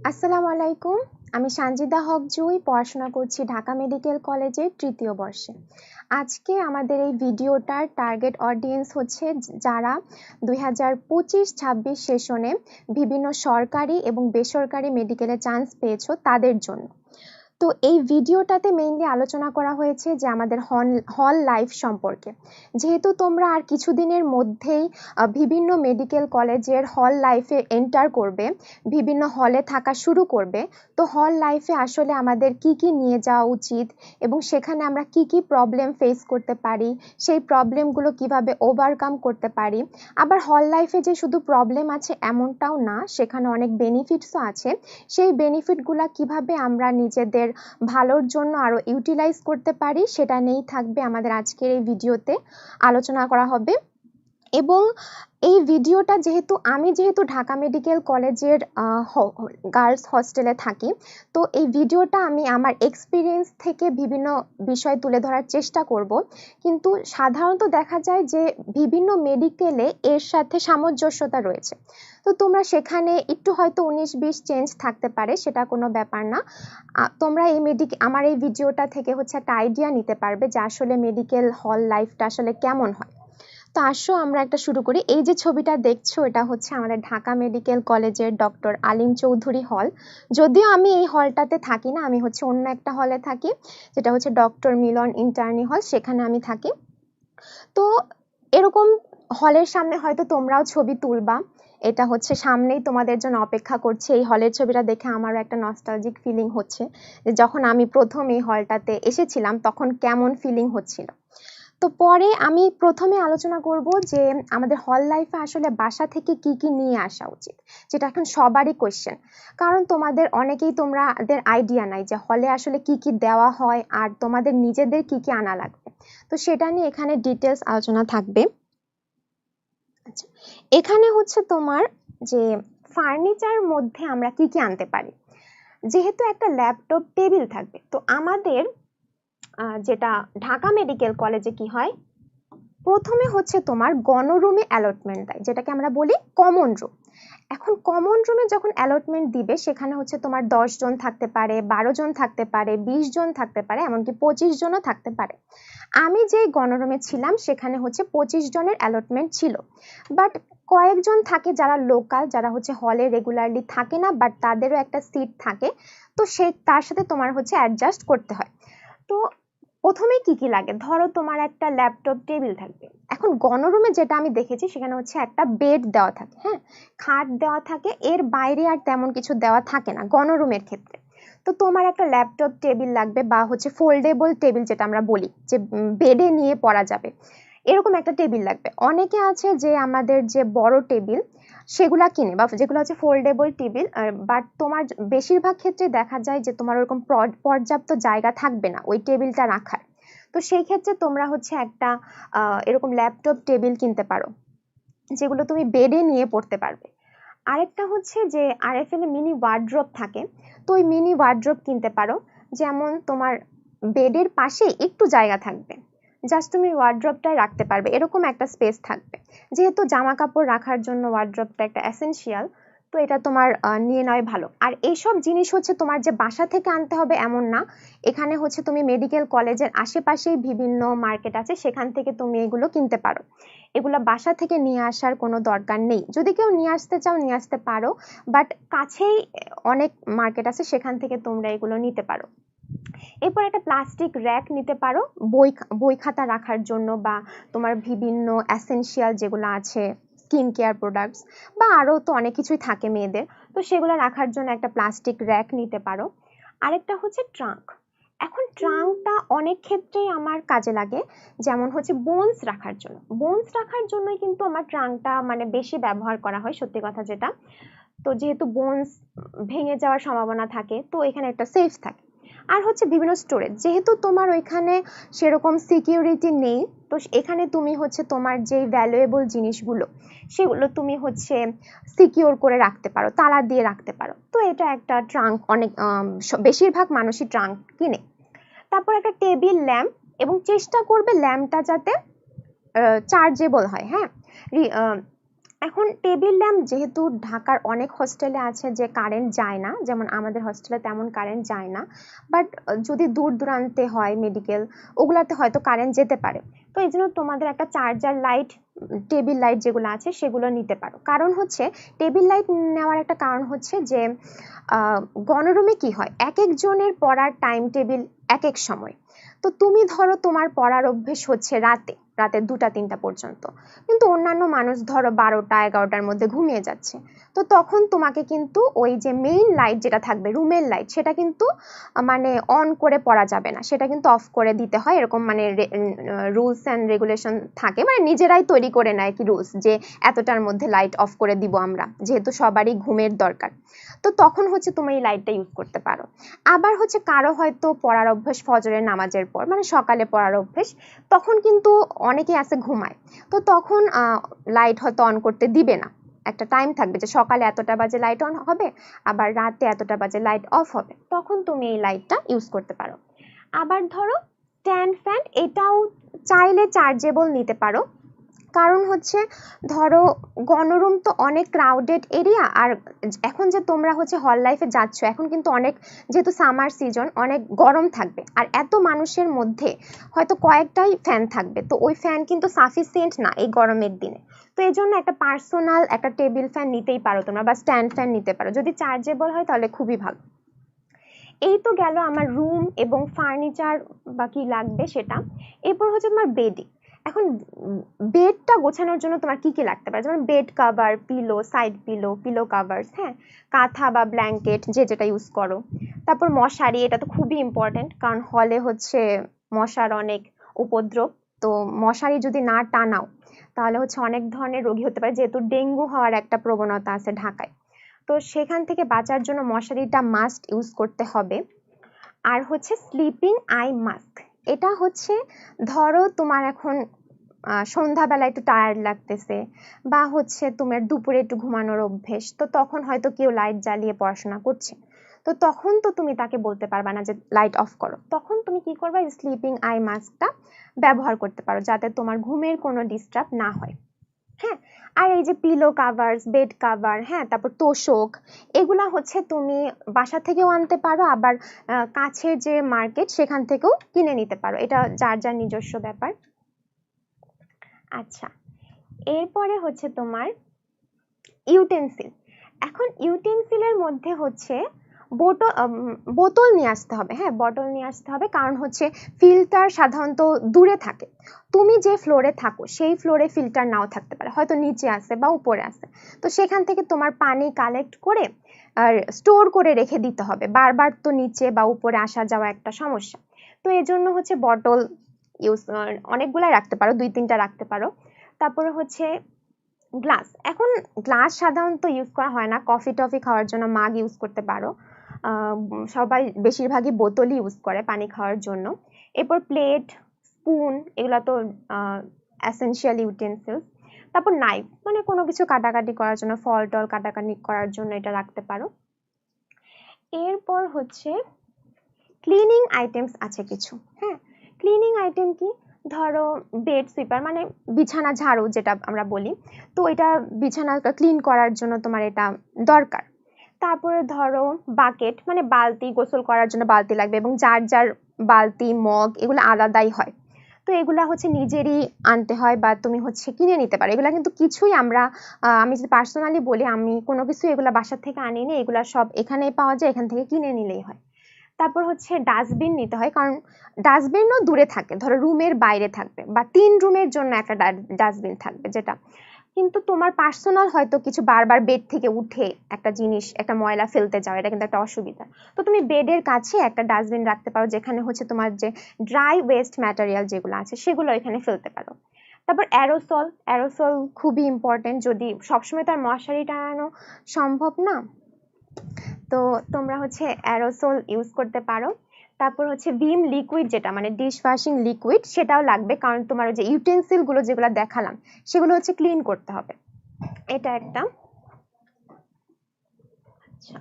আসসালামু আলাইকুম। আমি সানজিদা হক জুই পড়াশোনা করছি ঢাকা মেডিকেল কলেজের ৩য় বর্ষে। আজকে আমাদের এই ভিডিওটার টার্গেট অডিয়েন্স হচ্ছে যারা ২০২৫-২৬ সেশনে বিভিন্ন সরকারি এবং বেসরকারি মেডিকেলে চান্স পেয়েছো তাদের জন্য। তো এই ভিডিওটাতে মেইনলি আলোচনা করা হয়েছে যে আমাদের হল লাইফ সম্পর্কে। যেহেতু তোমরা আর কিছুদিনের মধ্যেই বিভিন্ন মেডিকেল কলেজের হল লাইফে এন্টার করবে, বিভিন্ন হলে থাকা শুরু করবে, তো হল লাইফে আসলে আমাদের কি কি নিয়ে যাওয়া উচিত এবং সেখানে আমরা কি কি প্রবলেম ফেস করতে পারি, সেই প্রবলেমগুলো কিভাবে ওভারকাম করতে পারি। আবার হল লাইফে যে শুধু প্রবলেম আছে এমনটাও না, সেখানে অনেক বেনিফিটসও আছে। সেই বেনিফিটগুলো কিভাবে আমরা নিজেদের ভালোর জন্য আরো ইউটিলাইজ করতে পারি সেটা নিয়েই থাকবে আমাদের আজকের এই ভিডিওতে আলোচনা করা হবে। এবং এই ভিডিওটা যেহেতু ঢাকা মেডিকেল কলেজের গার্লস হস্টেলে থাকি, তো এই ভিডিওটা আমি আমার এক্সপিরিয়েন্স থেকে বিভিন্ন বিষয় তুলে ধরার চেষ্টা করব। কিন্তু সাধারণত দেখা যায় যে বিভিন্ন মেডিকেলে এর সাথে সামঞ্জস্যতা রয়েছে। তো তোমরা সেখানে একটু হয়তো ১৯-২০ চেঞ্জ থাকতে পারে, সেটা কোনো ব্যাপার না। তোমরা আমার এই ভিডিওটা থেকে হচ্ছে একটা আইডিয়া নিতে পারবে যে আসলে মেডিকেল হল লাইফটা আসলে কেমন হয়। তো আসো আমরা একটা শুরু করি। এই যে ছবিটা দেখছো এটা হচ্ছে আমাদের ঢাকা মেডিকেল কলেজের ডক্টর আলিম চৌধুরী হল। যদিও আমি এই হলটাতে থাকি না, আমি হচ্ছে অন্য একটা হলে থাকি, যেটা হচ্ছে ডক্টর মিলন ইন্টার্নি হল, সেখানে আমি থাকি। তো এরকম হলের সামনে হয়তো তোমরাও ছবি তুলবা। এটা হচ্ছে সামনেই তোমাদের জন্য অপেক্ষা করছে। এই হলের ছবিটা দেখে আমারও একটা নস্টালজিক ফিলিং হচ্ছে যে যখন আমি প্রথম এই হলটাতে এসেছিলাম তখন কেমন ফিলিং হচ্ছিল। তো পরে আমি প্রথমে আলোচনা করব যে আমাদের হল লাইফে আসলে বাসা থেকে কি কি নিয়ে আসা উচিত, যেটা এখন সবারই কোয়েশ্চেন। কারণ তোমাদের আইডিয়া নাই যে হলে আসলে কি কি দেওয়া হয় আর তোমাদের নিজেদের কি কি আনা লাগবে। তো সেটা নিয়ে এখানে ডিটেলস আলোচনা থাকবে। আচ্ছা, এখানে হচ্ছে তোমার যে ফার্নিচার মধ্যে আমরা কি কি আনতে পারি। যেহেতু একটা ল্যাপটপ টেবিল থাকবে, তো আমাদের যেটা ঢাকা মেডিকেল কলেজে কি হয়, প্রথমে হচ্ছে তোমার গণরুমে অ্যালটমেন্ট দেয়, যেটাকে আমরা বলি কমন রুম। এখন কমন রুমে যখন অ্যালটমেন্ট দিবে সেখানে হচ্ছে তোমার 10 জন থাকতে পারে, 12 জন থাকতে পারে, 20 জন থাকতে পারে, এমনকি 25 জনও থাকতে পারে। আমি যেই গণরুমে ছিলাম সেখানে হচ্ছে 25 জনের অ্যালটমেন্ট ছিল। বাট কয়েকজন থাকে যারা লোকাল, যারা হচ্ছে হলে রেগুলারলি থাকে না, বাট তাদেরও একটা সিট থাকে, তো তার সাথে তোমার হচ্ছে অ্যাডজাস্ট করতে হয়। তো প্রথমে কি কি লাগে, ধরো তোমার একটা ল্যাপটপ টেবিল থাকবে। এখন গণরুমে যেটা আমি দেখেছি সেখানে হচ্ছে একটা বেড দেওয়া থাকে, হ্যাঁ, খাট দেওয়া থাকে, এর বাইরে আর তেমন কিছু দেওয়া থাকে না গণরুমের ক্ষেত্রে। তো তোমার একটা ল্যাপটপ টেবিল লাগবে বা হচ্ছে ফোল্ডেবল টেবিল, যেটা আমরা বলি যে বেডে নিয়ে পড়া যাবে, এরকম একটা টেবিল লাগবে। অনেকে আছে যে আমাদের যে বড় টেবিল সেগুলা কিনে, বা যেগুলো হচ্ছে ফোল্ডেবল টেবিল, বাট তোমার বেশিরভাগ ক্ষেত্রে দেখা যায় যে তোমার ওরকম পর্যাপ্ত জায়গা থাকবে না ওই টেবিলটা রাখার। তো সেই ক্ষেত্রে তোমরা হচ্ছে একটা এরকম ল্যাপটপ টেবিল কিনতে পারো, যেগুলো তুমি বেডে নিয়ে পড়তে পারবে। আরেকটা হচ্ছে যে আরএফএল এ মিনি ওয়ার্ড্রোব থাকে, তো ওই মিনি ওয়ার্ড্রোব কিনতে পারো। যেমন তোমার বেডের পাশে একটু জায়গা থাকবে, জাস্ট তুমি ওয়ার্ড্রোবটাই রাখতে পারবে, এরকম একটা স্পেস থাকবে। যেহেতু জামা কাপড় রাখার জন্য ওয়ার্ড্রোবটা একটা এসেনশিয়াল, তো এটা তোমার নিয়ে নেওয়াই ভালো। আর এইসব জিনিস হচ্ছে তোমার যে বাসা থেকে আনতে হবে এমন না, এখানে হচ্ছে তুমি মেডিকেল কলেজের আশেপাশেই বিভিন্ন মার্কেট আছে, সেখান থেকে তুমি এগুলো কিনতে পারো। এগুলো বাসা থেকে নিয়ে আসার কোনো দরকার নেই। যদি কেউ নিয়ে আসতে চাও নিয়ে আসতে পারো, বাট কাছেই অনেক মার্কেট আছে, সেখান থেকে তোমরা এগুলো নিতে পারো। এরপর একটা প্লাস্টিক র্যাক নিতে পারো বই খাতা রাখার জন্য, বা তোমার বিভিন্ন এসেনশিয়াল যেগুলো আছে স্কিন কেয়ার প্রোডাক্টস বা আরও তো অনেক কিছুই থাকে মেয়েদের, তো সেগুলো রাখার জন্য একটা প্লাস্টিক র্যাক নিতে পারো। আরেকটা হচ্ছে ট্রাঙ্ক। এখন ট্রাঙ্কটা অনেক ক্ষেত্রেই আমার কাজে লাগে, যেমন হচ্ছে বোনস রাখার জন্যই কিন্তু আমার ট্রাঙ্কটা মানে বেশি ব্যবহার করা হয়, সত্যি কথা যেটা। তো যেহেতু বোনস ভেঙে যাওয়ার সম্ভাবনা থাকে, তো এখানে একটা সেফ থাকে। আর হচ্ছে বিভিন্ন স্টোরেজ, যেহেতু তোমার ওইখানে সেরকম সিকিউরিটি নেই, তো এখানে তুমি হচ্ছে তোমার যে ভ্যালুয়েবল জিনিসগুলো সেগুলো তুমি হচ্ছে সিকিউর করে রাখতে পারো, তালা দিয়ে রাখতে পারো। তো এটা একটা ট্রাঙ্ক, অনেক বেশিরভাগ মানুষই ট্রাঙ্ক কিনে। তারপর একটা টেবিল ল্যাম্প, এবং চেষ্টা করবে ল্যাম্পটা যাতে চার্জেবল হয়, হ্যাঁ, এখন টেবিল ল্যাম্প যেহেতু ঢাকার অনেক হোস্টেলে আছে যে কারেন্ট যায় না, যেমন আমাদের হোস্টেলে তেমন কারেন্ট যায় না, বাট যদি দূর দূরান্তে হয় মেডিকেল, ওগুলাতে হয়তো কারেন্ট যেতে পারে। তো এই জন্য তোমাদের একটা চার্জার লাইট, টেবিল লাইট যেগুলো আছে সেগুলো নিতে পারো। কারণ হচ্ছে টেবিল লাইট নেওয়ার একটা কারণ হচ্ছে যে গণরুমে কি হয়, এক একজনের পড়ার টাইম টেবিল এক এক সময়। তো তুমি ধরো তোমার পড়ার অভ্যেস হচ্ছে রাতে রাতে 2টা 3টা পর্যন্ত, কিন্তু অন্যান্য মানুষ ধরো 12টা 11টার মধ্যে ঘুমিয়ে যাচ্ছে। তো তখন তোমাকে কিন্তু ওই যে মেইন লাইট যেটা থাকবে, রুমের লাইট, সেটা কিন্তু মানে অন করে পড়া যাবে না, সেটা কিন্তু অফ করে দিতে হয়। এরকম মানে রুলস অ্যান্ড রেগুলেশন থাকে, মানে নিজেরাই তৈরি করে নেয় কি রুলস, যে এতটার মধ্যে লাইট অফ করে দিব আমরা, যেহেতু সবারই ঘুমের দরকার। তো তখন হচ্ছে তুমি এই লাইটটা ইউজ করতে পারো। আবার হচ্ছে কারো হয়তো পড়ার অভ্যাস ফজরের নামাজের পর, মানে সকালে পড়ার অভ্যাস, তখন কিন্তু অনেকেই আছে ঘুমায়। তো তখন লাইট হয়তো অন করতে দিবে না, একটা টাইম থাকবে যে সকালে এতটা বাজে লাইট অন হবে, আবার রাতে এতটা বাজে লাইট অফ হবে, তখন তুমি এই লাইটটা ইউজ করতে পারো। আবার ধরো স্ট্যান্ড ফ্যান, এটাও চাইলে চার্জেবল নিতে পারো। কারণ হচ্ছে ধরো গণরুম তো অনেক ক্রাউডেড এরিয়া, আর এখন যে তোমরা হচ্ছে হল লাইফে যাচ্ছ, এখন কিন্তু অনেক, যেহেতু সামার সিজন, অনেক গরম থাকবে, আর এত মানুষের মধ্যে হয়তো কয়েকটাই ফ্যান থাকবে, তো ওই ফ্যান কিন্তু সাফিসিয়েন্ট না এই গরমের দিনে। তো এই জন্য একটা পার্সোনাল একটা টেবিল ফ্যান নিতেই পারো তোমরা, বা স্ট্যান্ড ফ্যান নিতে পারো, যদি চার্জেবল হয় তাহলে খুবই ভালো। এই তো গেল আমার রুম এবং ফার্নিচার বা কি লাগবে সেটা। এরপর হচ্ছে তোমার বেডিং। এখন বেডটা গোছানোর জন্য তোমার কি কি লাগতে পারে, যেমন bed cover, pillow, side pillow, pillow covers, হ্যাঁ, কাঁথা বা ব্ল্যাঙ্কেট যে যেটা ইউজ করো। তারপর মশারি, এটা তো খুবই ইম্পর্টেন্ট, কারণ হলে হচ্ছে মশার অনেক উপদ্রব। তো মশারি যদি না টানাও তাহলে হচ্ছে অনেক ধরনের রোগী হতে পারে, যেহেতু ডেঙ্গু হওয়ার একটা প্রবণতা আছে ঢাকায়। তো সেখান থেকে বাঁচার জন্য মশারিটা মাস্ট ইউজ করতে হবে। আর হচ্ছে স্লিপিং আই মাস্ক, এটা হচ্ছে ধরো তোমার এখন সন্ধ্যাবেলা একটু টায়ার্ড লাগতেছে, বা হচ্ছে তোমার দুপুরে একটু ঘুমানোর অভ্যেস, তো তখন হয়তো কেউ লাইট জ্বালিয়ে পড়াশোনা করছে, তো তখন তো তুমি তাকে বলতে পারবা না যে লাইট অফ করো, তখন তুমি কি করবা, স্লিপিং আই মাস্কটা ব্যবহার করতে পারো, যাতে তোমার ঘুমের কোনো ডিস্টার্ব না হয়। হ্যাঁ, আর এই যে পিলো কাভার্স, বেড কাভার, হ্যাঁ, তারপর তোশক, এগুলা হচ্ছে তুমি বাসা থেকেও আনতে পারো, আবার কাছের যে মার্কেট সেখান থেকেও কিনে নিতে পারো, এটা যার যার নিজস্ব ব্যাপার। আচ্ছা, এরপরে হচ্ছে তোমার ইউটেন্সিল। এখন ইউটেন্সিলের মধ্যে হচ্ছে বোতল নিয়ে আসতে হবে, হ্যাঁ, বটল নিয়ে আসতে হবে, কারণ হচ্ছে ফিল্টার সাধারণত দূরে থাকে, তুমি যে ফ্লোরে থাকো সেই ফ্লোরে ফিল্টার নাও থাকতে পারে, হয়তো নিচে আছে বা উপরে আছে। তো সেখান থেকে তোমার পানি কালেক্ট করে আর স্টোর করে রেখে দিতে হবে, বারবার তো নিচে বা উপরে আসা যাওয়া একটা সমস্যা। তো এই জন্য হচ্ছে বটল ইউজ অনেকগুলাই রাখতে পারো, 2-3টা রাখতে পারো। তারপরে হচ্ছে গ্লাস। এখন গ্লাস সাধারণত ইউজ করা হয় না, কফি টফি খাওয়ার জন্য মাগ ইউজ করতে পারো। সবাই বেশিরভাগই বোতলই ইউজ করে পানি খাওয়ার জন্য। এরপর প্লেট, স্পুন, এগুলো তো এসেনশিয়াল ইউটেন্সিলস। তারপর নাইফ, মানে কোনো কিছু কাটাকাটি করার জন্য, ফল টল কাটাকাটি করার জন্য এটা রাখতে পারো। এরপর হচ্ছে ক্লিনিং আইটেমস আছে কিছু, হ্যাঁ। ক্লিনিং আইটেম কি, ধরো বেড সুইপার, মানে বিছানা ঝাড়ু যেটা আমরা বলি, তো এটা বিছানা ক্লিন করার জন্য তোমার এটা দরকার। তারপরে ধরো বাকেট, মানে বালতি, গোসল করার জন্য বালতি লাগবে, এবং যার যার বালতি মগ এগুলো আলাদাই হয়, তো এগুলা হচ্ছে নিজেরই আনতে হয়, বা তুমি হচ্ছে কিনে নিতে পারো। এগুলা কিন্তু কিছুই আমরা আমি যদি পার্সোনালি বলি, আমি কোনো কিছু এগুলা বাসা থেকে আনিনি, এগুলা সব এখানেই পাওয়া যায়, এখান থেকে কিনে নিলেই হয়। তারপর হচ্ছে ডাস্টবিন নিতে হয়, কারণ ডাস্টবিনও দূরে থাকে, ধরো রুমের বাইরে থাকবে, বা 3 রুমের জন্য একটা ডাস্টবিন থাকবে, যেটা কিন্তু তোমার পার্সোনাল হয়তো কিছু বারবার বেড থেকে উঠে একটা জিনিস, একটা ময়লা ফেলতে যাও, এটা কিন্তু একটা অসুবিধা। তো তুমি বেডের কাছে একটা ডাস্টবিন রাখতে পারো, যেখানে হচ্ছে তোমার যে ড্রাই ওয়েস্ট ম্যাটেরিয়াল যেগুলো আছে সেগুলো এখানে ফেলতে পারো। তারপর অ্যারোসল, অ্যারোসল খুবই ইম্পর্টেন্ট, যদি সবসময় তার মশারি টানানো সম্ভব না, তো তোমরা হচ্ছে অ্যারোসল ইউজ করতে পারো। তারপর হচ্ছে ভিম লিকুইড, যেটা মানে ডিশ ওয়াশিং লিকুইড, সেটাও লাগবে, কারণ তোমার ওই যে ইউটেন্সিল গুলো যেগুলো দেখালাম সেগুলো হচ্ছে ক্লিন করতে হবে, এটা একটা। আচ্ছা,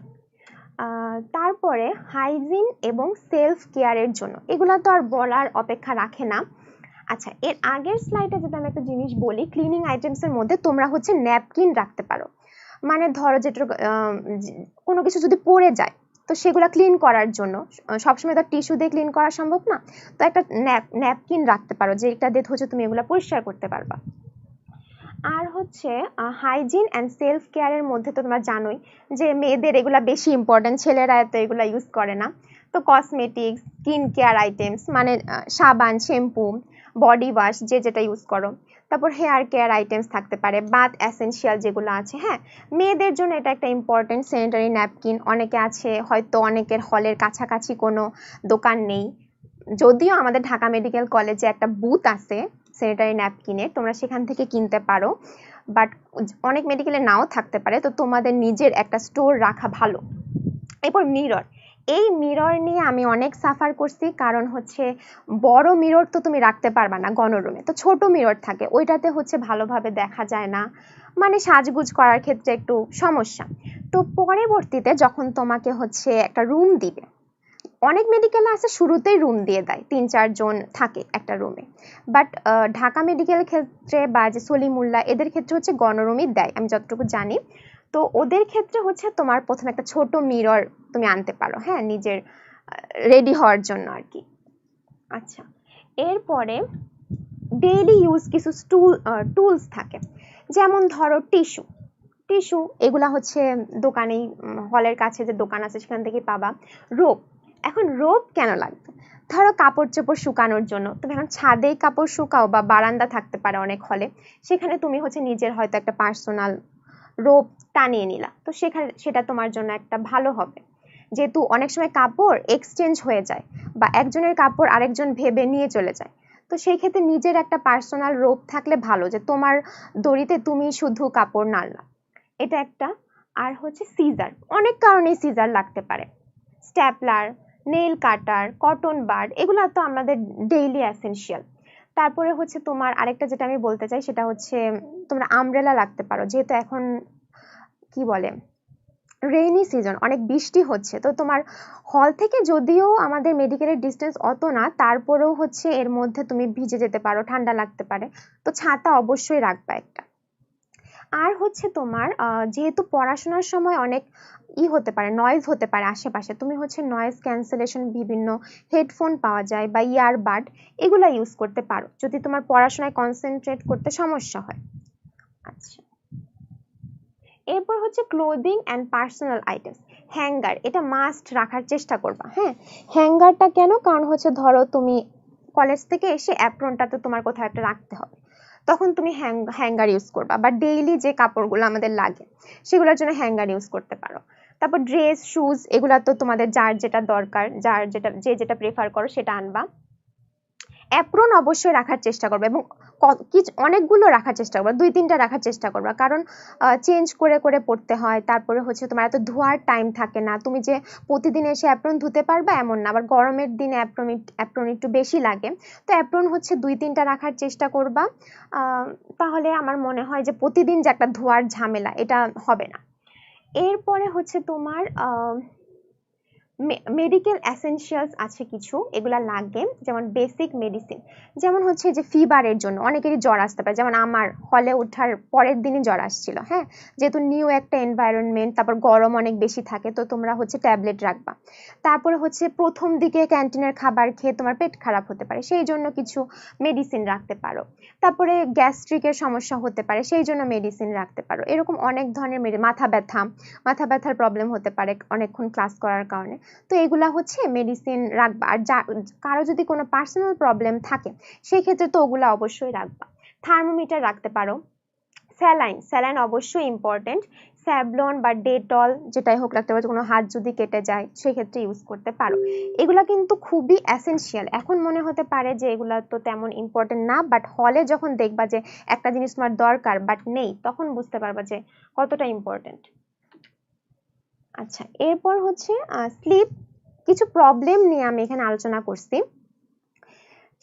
তারপরে হাইজিন এবং সেলফ কেয়ারের জন্য, এগুলো তো আর বলার অপেক্ষা রাখে না। আচ্ছা, এর আগের স্লাইডে যদি আমি একটা জিনিস বলি, ক্লিনিং আইটেমস এর মধ্যে তোমরা হচ্ছে ন্যাপকিন রাখতে পারো। মানে ধরো যেটা কোনো কিছু যদি পড়ে যায় তো সেগুলো ক্লিন করার জন্য সবসময় তো টিস্যু দিয়ে ক্লিন করা সম্ভব না, তো একটা ন্যাপকিন রাখতে পারো যেটা দিয়ে হচ্ছে তুমি এগুলো পরিষ্কার করতে পারবা। আর হচ্ছে হাইজিন অ্যান্ড সেলফ কেয়ারের মধ্যে তো তোমরা জানোই যে মেয়েদের এগুলা বেশি ইম্পর্টেন্ট, ছেলেরা তো এগুলা ইউজ করে না। তো কসমেটিক্স, স্কিন কেয়ার আইটেমস মানে সাবান, শ্যাম্পু, বডি ওয়াশ যে যেটা ইউজ করো, তারপর হেয়ার কেয়ার আইটেমস থাকতে পারে, বাথ এসেনশিয়াল যেগুলো আছে। হ্যাঁ, মেয়েদের জন্য এটা একটা ইম্পর্টেন্ট। স্যানিটারি ন্যাপকিন অনেকে আছে হয়তো অনেকের হলের কাছাকাছি কোনো দোকান নেই, যদিও আমাদের ঢাকা মেডিকেল কলেজে একটা বুথ আছে স্যানিটারি ন্যাপকিনের, তোমরা সেখান থেকে কিনতে পারো, বাট অনেক মেডিকেলে নাও থাকতে পারে, তো তোমাদের নিজের একটা স্টোর রাখা ভালো। এরপর মিরর, এই মিরর নিয়ে আমি অনেক সাফার করছি, কারণ হচ্ছে বড় মিরর তো তুমি রাখতে পারবা না গণরুমে, তো ছোট মিরর থাকে, ওইটাতে হচ্ছে ভালোভাবে দেখা যায় না, মানে সাজগুজ করার ক্ষেত্রে একটু সমস্যা। তো পরবর্তীতে যখন তোমাকে হচ্ছে একটা রুম দিবে, অনেক মেডিকেল আছে শুরুতেই রুম দিয়ে দেয়, ৩-৪ জন থাকে একটা রুমে, বাট ঢাকা মেডিকেল ক্ষেত্রে বা যে সলিমুল্লাহ এদের ক্ষেত্রে হচ্ছে গণরুমই দেয় আমি যতটুকু জানি। তো ওদের ক্ষেত্রে হচ্ছে তোমার প্রথমে একটা ছোট মিরর তুমি আনতে পারো, হ্যাঁ, নিজের রেডি হওয়ার জন্য আর কি। আচ্ছা, এরপরে ডেইলি ইউজ কিছু টুলস থাকে, যেমন ধরো টিস্যু, এগুলা হচ্ছে দোকানেই, হলের কাছে যে দোকান আছে সেখান থেকে পাবা। রোপ, এখন রোপ কেন লাগবে? ধরো কাপড় চোপড় শুকানোর জন্য, তুমি এখন ছাদেই কাপড় শুকাও বা বারান্দা থাকতে পারে অনেক হলে, সেখানে তুমি হচ্ছে নিজের হয়তো একটা পার্সোনাল রোপ টানিয়ে নিলা, তো সেটা তোমার জন্য একটা ভালো হবে, যেহেতু অনেক সময় কাপড় এক্সচেঞ্জ হয়ে যায় বা একজনের কাপড় আরেকজন ভেবে নিয়ে চলে যায়, তো সেই ক্ষেত্রে নিজের একটা পার্সোনাল রোপ থাকলে ভালো, যে তোমার দড়িতে তুমি শুধু কাপড় নাড়লা, এটা একটা। আর হচ্ছে সিজার, অনেক কারণে সিজার লাগতে পারে, স্ট্যাপলার, নেইল কাটার, কটন বাড, এগুলো তো আমাদের ডেইলি এসেনশিয়াল। তারপরে হচ্ছে তোমার আরেকটা যেটা আমি বলতে চাই সেটা হচ্ছে তোমরা আমব্রেলা রাখতে পারো, যেহেতু এখন কি বলে রেইনি সিজন, অনেক বৃষ্টি হচ্ছে, তো তোমার হল থেকে যদিও আমাদের মেডিকেলের ডিস্টেন্স অত না, তারপরেও হচ্ছে এর মধ্যে তুমি ভিজে যেতে পারো, ঠান্ডা লাগতে পারে, তো ছাতা অবশ্যই রাখবা একটা। আর হচ্ছে তোমার যেহেতু পড়াশোনার সময় অনেক হতে পারে, নয়েজ হতে পারে আশেপাশে, তুমি হচ্ছে নয়েজ ক্যান্সেলেশন বিভিন্ন হেডফোন পাওয়া যায় বা ইয়ারবাড, এগুলা ইউজ করতে পারো যদি তোমার পড়াশোনায় কনসেন্ট্রেট করতে সমস্যা হয়। আচ্ছা, এরপর হচ্ছে clothing and personal items, hanger, এটা মাস্ট রাখার চেষ্টা করবা। হ্যাঁ, হ্যাঙ্গারটা কেন? কারণ হচ্ছে ধরো তুমি কলেজ থেকে এসে অ্যাপ্রনটা তো তোমার কোথাও একটা রাখতে হবে, তখন তুমি হ্যাঙ্গার ইউজ করবা, বা ডেইলি যে কাপড়গুলো আমাদের লাগে সেগুলোর জন্য হ্যাঙ্গার ইউজ করতে পারো। তারপর ড্রেস, শুজ, এগুলা তো তোমাদের যার যেটা দরকার, যে যেটা প্রেফার করো সেটা আনবা। অ্যাপ্রন অবশ্যই রাখার চেষ্টা করবে, এবং অনেকগুলো রাখার চেষ্টা করবে, 2-3টা রাখার চেষ্টা করবে, কারণ চেঞ্জ করে করে পড়তে হয়, তারপরে হচ্ছে তোমার এত ধোয়ার টাইম থাকে না, তুমি যে প্রতিদিন এসে অ্যাপ্রন ধুতে পারবে এমন না, আবার গরমের দিনে অ্যাপ্রন একটু বেশি লাগে, তো অ্যাপ্রন হচ্ছে 2-3টা রাখার চেষ্টা করবা। তাহলে আমার মনে হয় যে প্রতিদিন যে একটা ধোয়ার ঝামেলা এটা হবে না। এরপরে হচ্ছে তোমার মেডিকেল এসেনশিয়ালস আছে কিছু, এগুলা লাগে, যেমন বেসিক মেডিসিন, যেমন হচ্ছে যে ফিভারের জন্য অনেকেরই জ্বর আসতে পারে, যেমন আমার হলে ওঠার পরের দিনই জ্বর আসছিল। হ্যাঁ, যেহেতু নিউ একটা এনভায়রনমেন্ট, তারপর গরম অনেক বেশি থাকে, তো তোমরা হচ্ছে ট্যাবলেট রাখবা। তারপরে হচ্ছে প্রথম দিকে ক্যান্টিনের খাবার খেয়ে তোমার পেট খারাপ হতে পারে, সেই জন্য কিছু মেডিসিন রাখতে পারো। তারপরে গ্যাস্ট্রিকের সমস্যা হতে পারে, সেই জন্য মেডিসিন রাখতে পারো। এরকম অনেক ধরনের মাথা ব্যথার প্রবলেম হতে পারে অনেকক্ষণ ক্লাস করার কারণে, তো এগুলা হচ্ছে মেডিসিন রাখবা। আর কারো যদি কোনো পার্সোনাল প্রবলেম থাকে সেই ক্ষেত্রে তো ওগুলা অবশ্যই রাখবা। থার্মোমিটার রাখতে পারো। স্যালাইন অবশ্যই ইম্পর্টেন্ট, স্যাভলন বা ডেটল যেটাই হোক রাখতে পারো, কোনো হাত যদি কেটে যায় সেক্ষেত্রে ইউজ করতে পারো। এগুলা কিন্তু খুবই এসেনশিয়াল, এখন মনে হতে পারে যে এগুলা তো তেমন ইম্পর্টেন্ট না, বাট হলে যখন দেখবা যে একটা জিনিস তোমার দরকার বাট নেই, তখন বুঝতে পারবা যে কতটা ইম্পর্টেন্ট। আচ্ছা, এরপর হচ্ছে স্লিপ, কিছু প্রবলেম নিয়ে আমি এখানে আলোচনা করছি,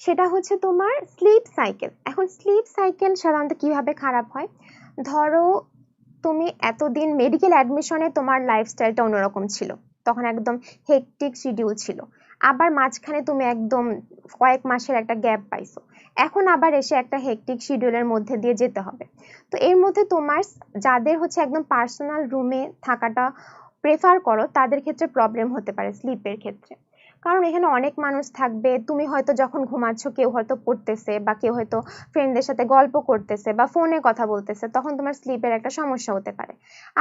সেটা হচ্ছে তোমার স্লিপ সাইকেল। এখন স্লিপ সাইকেল সাধারণত কিভাবে খারাপ হয়? ধরো তুমি এতদিন মেডিকেল অ্যাডমিশনে তোমার লাইফস্টাইলটা অন্যরকম ছিল, তখন একদম হেকটিক শিডিউল ছিল, আবার মাঝখানে তুমি একদম কয়েক মাসের একটা গ্যাপ পাইছো, এখন আবার এসে একটা হেক্টিক শিডিউলের মধ্যে দিয়ে যেতে হবে। তো এর মধ্যে তোমার যাদের হচ্ছে একদম পার্সোনাল রুমে থাকাটা প্রেফার করো তাদের ক্ষেত্রে প্রবলেম হতে পারে স্লিপের ক্ষেত্রে। কারণ এখানে অনেক মানুষ থাকবে, তুমি হয়তো যখন ঘুমাচ্ছ কেউ হয়তো পড়তেছে বা কেউ হয়তো ফ্রেন্ডদের সাথে গল্প করতেছে বা ফোনে কথা বলতেছে, তখন তোমার স্লিপের একটা সমস্যা হতে পারে।